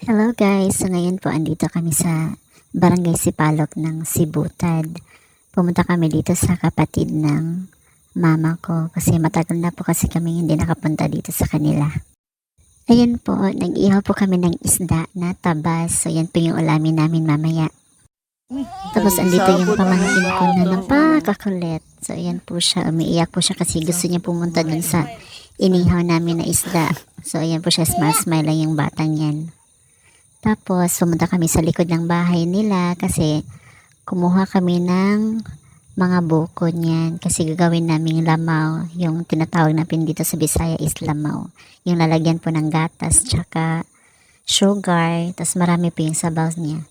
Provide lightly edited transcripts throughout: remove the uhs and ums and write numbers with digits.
Hello guys! So ngayon po andito kami sa Barangay Sipalok ng Sibutad. Pumunta kami dito sa kapatid ng mama ko kasi matagal na po kasi kami hindi nakapunta dito sa kanila. Ayan po, nag-ihaw po kami ng isda na tabas. So yan po yung ulamin namin mamaya. Tapos andito yung pamangkin ko na napakakulit. So ayan po siya, umiiyak po siya kasi gusto niya pumunta dun sa inihaw namin na isda. So ayan po siya, smile lang yung batang yan. Tapos pumunta kami sa likod ng bahay nila kasi kumuha kami ng mga buko niyan kasi gagawin namin lamaw. Yung tinatawag natin dito sa Bisaya is lamaw. Yung lalagyan po ng gatas tsaka sugar. Tapos marami po yung sabaw niya.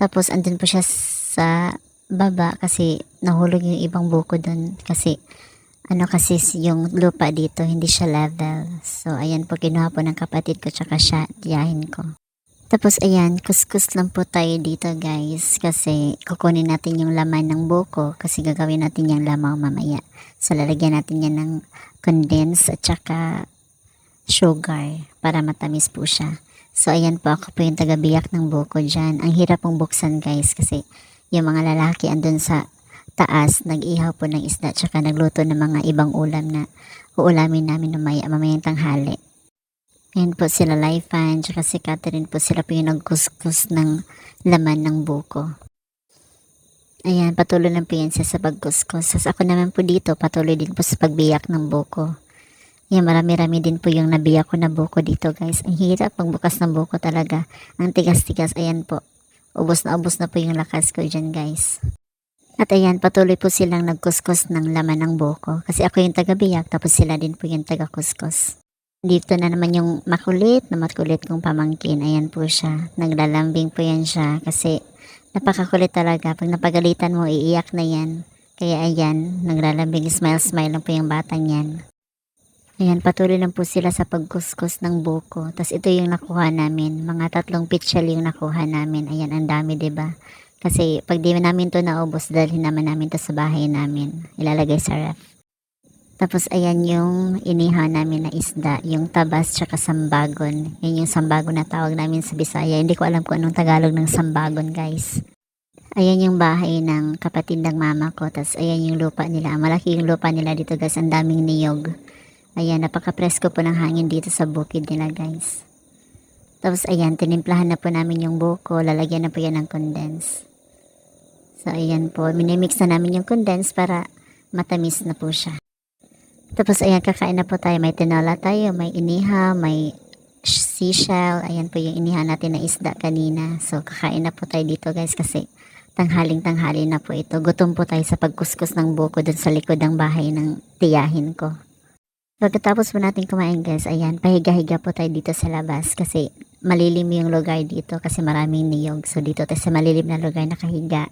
Tapos andun po siya sa baba kasi nahulog yung ibang buko dun kasi kasi yung lupa dito hindi siya level. So ayan po, kinuha po ng kapatid ko tsaka siya, tiyahin ko. Tapos ayan, kuskus lang po tayo dito guys kasi kukunin natin yung laman ng buko kasi gagawin natin yung lamaw mamaya. So lalagyan natin yan ng condense at saka sugar para matamis po siya. So ayan po, ako po yung tagabiyak ng buko dyan. Ang hirap pong buksan guys kasi yung mga lalaki andun sa taas nag-ihaw po ng isda at saka nagluto ng mga ibang ulam na uulamin namin mamayang tanghali. Ayan po sila Laifan, tsaka si Catherine po, sila po yung nagkuskus ng laman ng buko. Ayan, patuloy lang po yan sa pagkuskus. Tapos ako naman po dito, patuloy din po sa pagbiyak ng buko. Ayan, marami-rami din po yung nabiyak ko na buko dito guys. Ang hirap pagbukas ng buko talaga. Ang tigas-tigas, ayan po. Ubos na po yung lakas ko dyan guys. At ayan, patuloy po silang nagkuskus ng laman ng buko. Kasi ako yung taga-biyak, tapos sila din po yung taga-kuskus. Dito na naman yung makulit kong pamangkin. Ayan po siya. Naglalambing po yan siya kasi napakakulit talaga. Pag napagalitan mo, iiyak na yan. Kaya ayan, naglalambing, smile lang po yung batang yan. Ayan, patuloy lang po sila sa pagkuskus ng buko. Tapos ito yung nakuha namin. Mga 3 pitchel yung nakuha namin. Ayan, ang dami, diba? Kasi pag di namin to naubos, dalhin naman namin to sa bahay namin. Ilalagay sa ref. Tapos ayan yung inihaw namin na isda, yung tabas tsaka sambagon. Yan yung sambagon na tawag namin sa Bisaya. Hindi ko alam kung anong Tagalog ng sambagon guys. Ayan yung bahay ng kapatid ng mama ko. Tapos ayan yung lupa nila. Malaki yung lupa nila dito guys. Ang daming niyog. Ayan, napaka-presko po ng hangin dito sa bukid nila guys. Tapos ayan, tinimplahan na po namin yung buko. Lalagyan na po yan ng condense. So ayan po, minimix na namin yung condense para matamis na po siya. Tapos ayan, kakain na po tayo. May tinola tayo, may inihaw, may seashell. Ayan po yung inihaw natin na isda kanina. So kakain na po tayo dito guys kasi tanghali na po ito. Gutom po tayo sa pagkuskus ng buko dun sa likod ng bahay ng tiyahin ko. Pagkatapos po natin kumain guys, ayan, pahiga-higa po tayo dito sa labas kasi malilim yung lugar dito kasi maraming niyog. So dito tayo sa malilim na lugar nakahiga.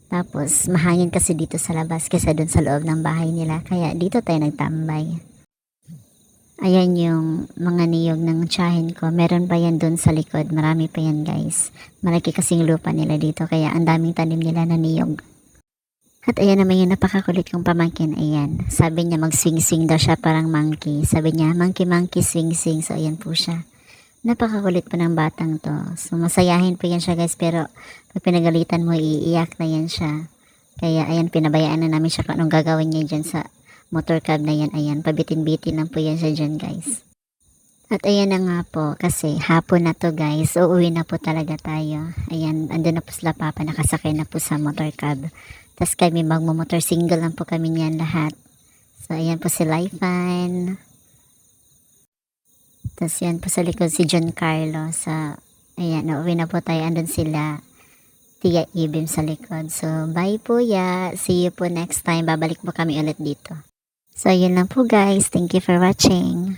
Tapos mahangin kasi dito sa labas kasi dun sa loob ng bahay nila. Kaya dito tayo nagtambay. Ayan yung mga niyog ng tiyahin ko. Meron pa yan dun sa likod. Marami pa yan guys. Malaki kasing lupa nila dito. Kaya ang daming tanim nila na niyog. At ayan naman yung napakakulit kong pamangkin. Ayan. Sabi niya mag-swing-swing daw siya parang monkey. Sabi niya monkey swing-swing. So ayan po siya. Napakakulit po ng batang to. So masayahin po yan siya guys. Pero pag pinagalitan mo, iiyak na yan siya. Kaya ayan, pinabayaan na namin siya kung anong gagawin niya dyan sa motor cab na yan. Ayan, pabitin-bitin lang po yan siya dyan guys. At ayan na nga po, kasi hapon na to guys. Uuwi na po talaga tayo. Ayan, andun na po sila papa, nakasakay na po sa motor cab. Tapos kami magmumotor, single lang po kami niyan lahat. So ayan po si Laifan. Tapos yan po sa likod si John Carlo. So ayan, uuwi na po tayo. Andun sila Tia Ibim sa likod. So bye po ya. See you po next time. Babalik po kami ulit dito. So yun lang po guys. Thank you for watching.